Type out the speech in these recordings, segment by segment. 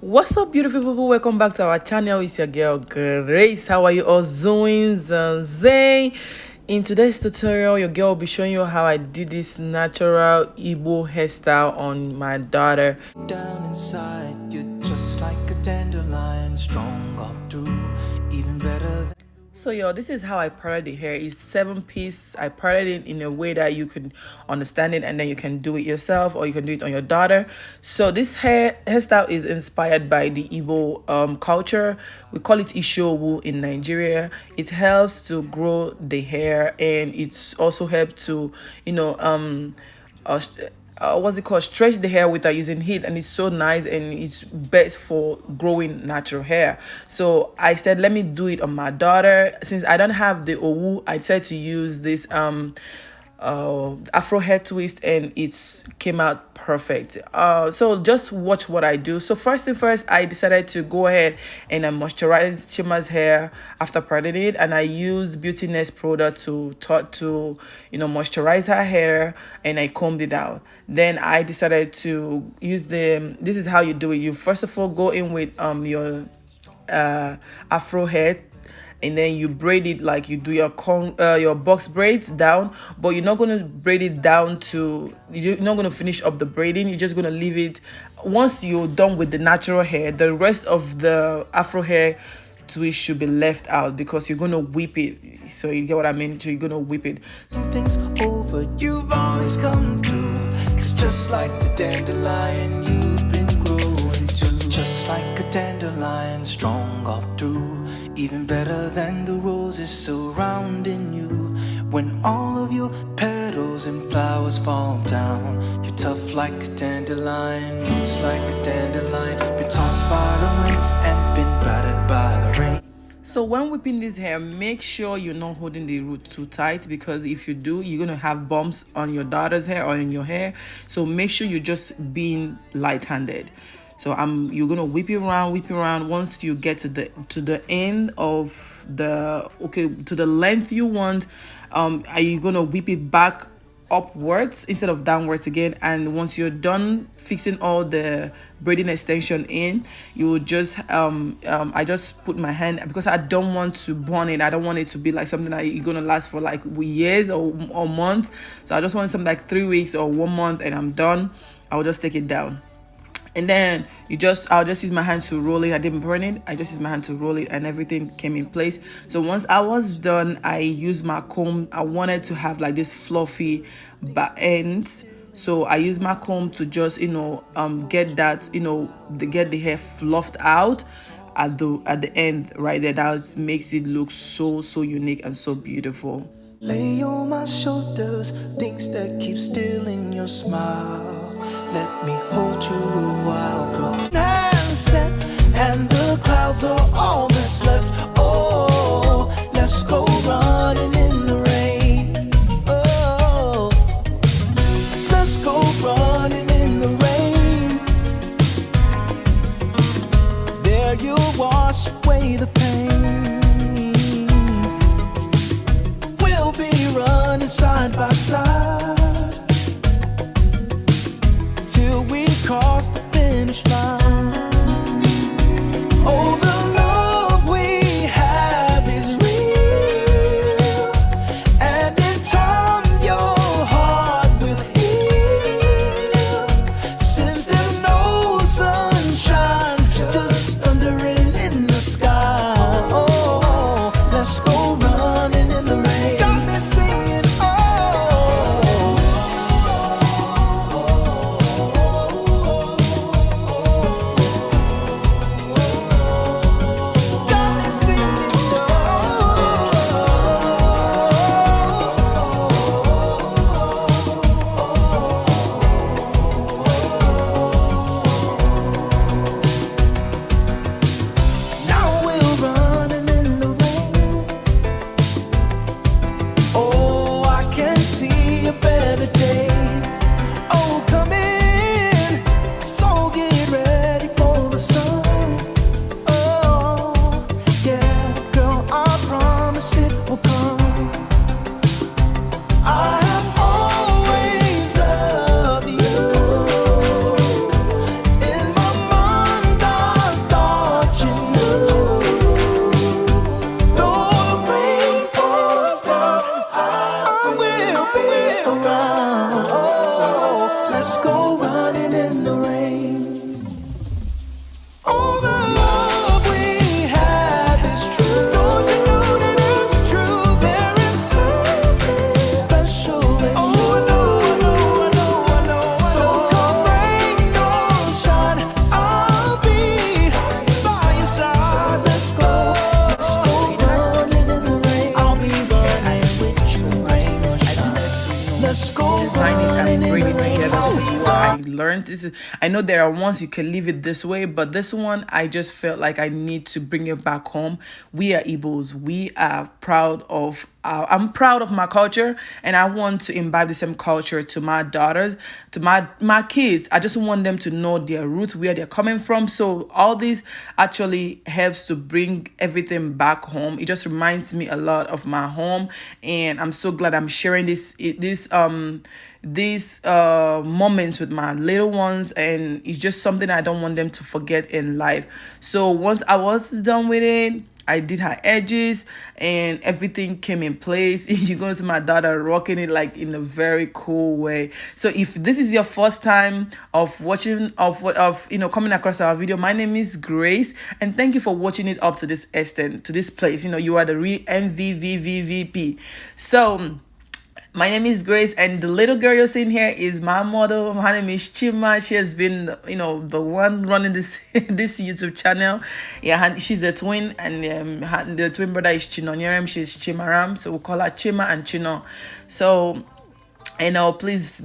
What's up, beautiful people? Welcome back to our channel. It's your girl Grace. How are you all doing? Zay. In today's tutorial, your girl will be showing you how I did this natural Igbo hairstyle on my daughter. Down inside, you're just like a dandelion, strong all through, even better. So y'all, this is how I parted the hair. It's 7-piece. I parted it in a way that you can understand it, and then you can do it yourself, or you can do it on your daughter. So this hairstyle is inspired by the Igbo culture. We call it Ishowu in Nigeria. It helps to grow the hair, and it's also helped to what's it called, stretch the hair without using heat, and it's so nice, and it's best for growing natural hair. So I said, let me do it on my daughter. Since I don't have the owu, I decided to use this afro hair twist, and it came out perfect. So just watch what I do. So first thing first, I decided to go ahead and I moisturize Chima's hair after parting it, and I used Beauty Nest product to moisturize her hair, and I combed it out. Then I decided to use this is how you do it. You first of all go in with your afro hair, and then you braid it like you do your box braids down, but you're not going to braid it down you're not going to finish up the braiding. You're just going to leave it. Once you're done with the natural hair, the rest of the afro hair twist should be left out, because you're going to whip it. So you get what I mean? So you're going to whip it. Something's over, you've always come through. It's just like the dandelion you've been growing to. Just like a dandelion, strong all through, even better than the roses surrounding you. When all of your petals and flowers fall down, you're tough like a dandelion, roots like a dandelion, been tossed by the wind and been battered by the rain. So when whipping this hair, make sure you're not holding the root too tight, because if you do, you're going to have bumps on your daughter's hair or in your hair. So make sure you're just being light-handed. So you're gonna whip it around. Once you get to the end of to the length you want, are you gonna whip it back upwards instead of downwards again. And once you're done fixing all the braiding extension in, you will just I just put my hand, because I don't want to burn it. I don't want it to be like something that you're gonna last for like years or months. So I just want something like 3 weeks or 1 month, and I'm done. I'll just take it down. And then I'll just use my hand to roll it. I didn't burn it. I just used my hand to roll it, and everything came in place. So once I was done, I used my comb. I wanted to have like this fluffy back ends. So I used my comb to just, get that, get the hair fluffed out at the end right there. That makes it look so unique and so beautiful. Lay on my shoulders, things that keep stealing your smile. Let me hold you a while, girl. Hands set, and the clouds are all that's left. Oh, let's go running in the rain. Oh, let's go running in the rain. There you'll wash away the pain. We'll be running side by side till we cross the finish line. Oh, the love we have is real, and in time your heart will heal. Since there's no sunshine, just thunder in the sky. Oh, let's go running in the rain. Got me singing. braid it together. This is what I learned. I know there are ones you can leave it this way, but this one I just felt like I need to bring it back home. We are Igbos. We are proud of I'm proud of my culture, and I want to imbibe the same culture to my daughters, to my kids. I just want them to know their roots, where they're coming from. So all this actually helps to bring everything back home. It just reminds me a lot of my home, and I'm so glad I'm sharing these moments with my little ones, and it's just something I don't want them to forget in life. So once I was done with it, I did her edges and everything came in place. You go see my daughter rocking it like in a very cool way. So if this is your first time of watching coming across our video, my name is Grace, and thank you for watching it up to this extent, to this place. You are the real MVVVVP. So my name is Grace, and the little girl you're seeing here is my model. Her name is Chima. She has been, the one running this this YouTube channel. Yeah, she's a twin, and the twin brother is Chinonyeram. She's Chimaram, so we'll call her Chima and Chino. So, please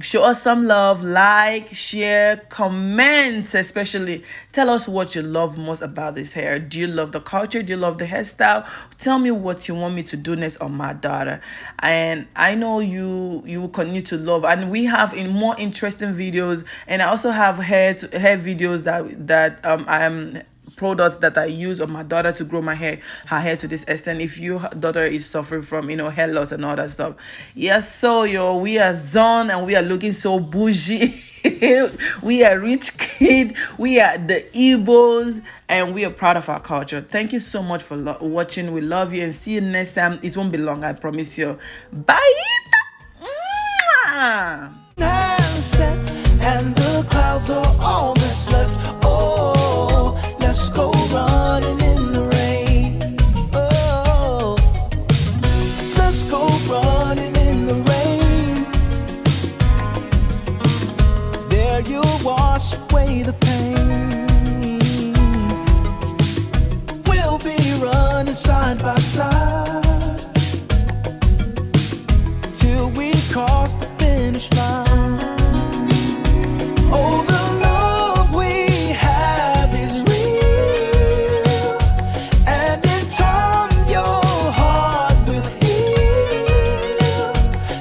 show us some love, like, share, comment, especially tell us what you love most about this hair. Do you love the culture? Do you love the hairstyle? Tell me what you want me to do next on my daughter, and I know you will continue to love. And we have in more interesting videos, and I also have hair videos that I'm products that I use on my daughter to grow her hair to this extent. If your daughter is suffering from hair loss and all that stuff, yes, so we are Zon, and we are looking so bougie. We are rich kid, we are the Igbos, and we are proud of our culture. Thank you so much for watching. We love you, and see you next time. It won't be long, I promise you. Bye. And the clouds are all that's left. Oh, let's go running in the rain. Oh, let's go running in the rain. There you'll wash away the pain. We'll be running side by side till we cross the finish line. Oh, the love we have is real, and in time your heart will heal.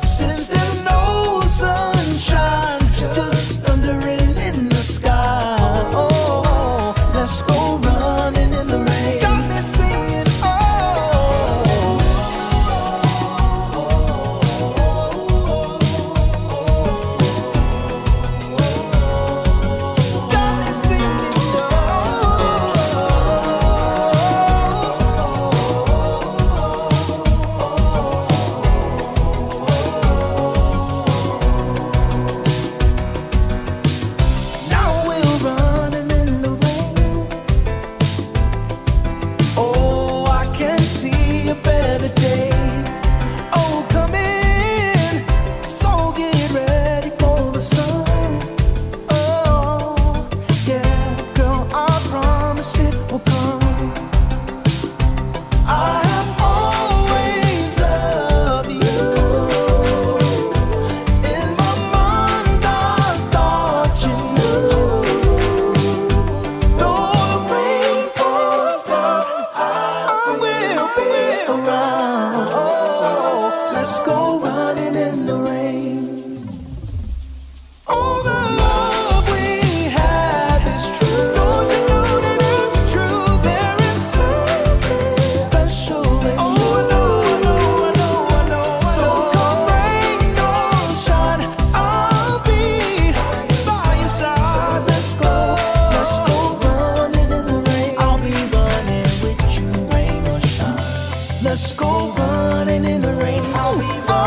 Since there's no sunshine, just thundering in the sky. Oh, let's go running in the rain. Got me singing, let's go running in the rain. Oh, the love we have is true. Don't you know that it's true? There is something special in you. Oh, I know. So come rain or shine, I'll be by your side. Let's go running in the rain. I'll be running with you, rain or shine. Let's go running in the rain. I'll be running.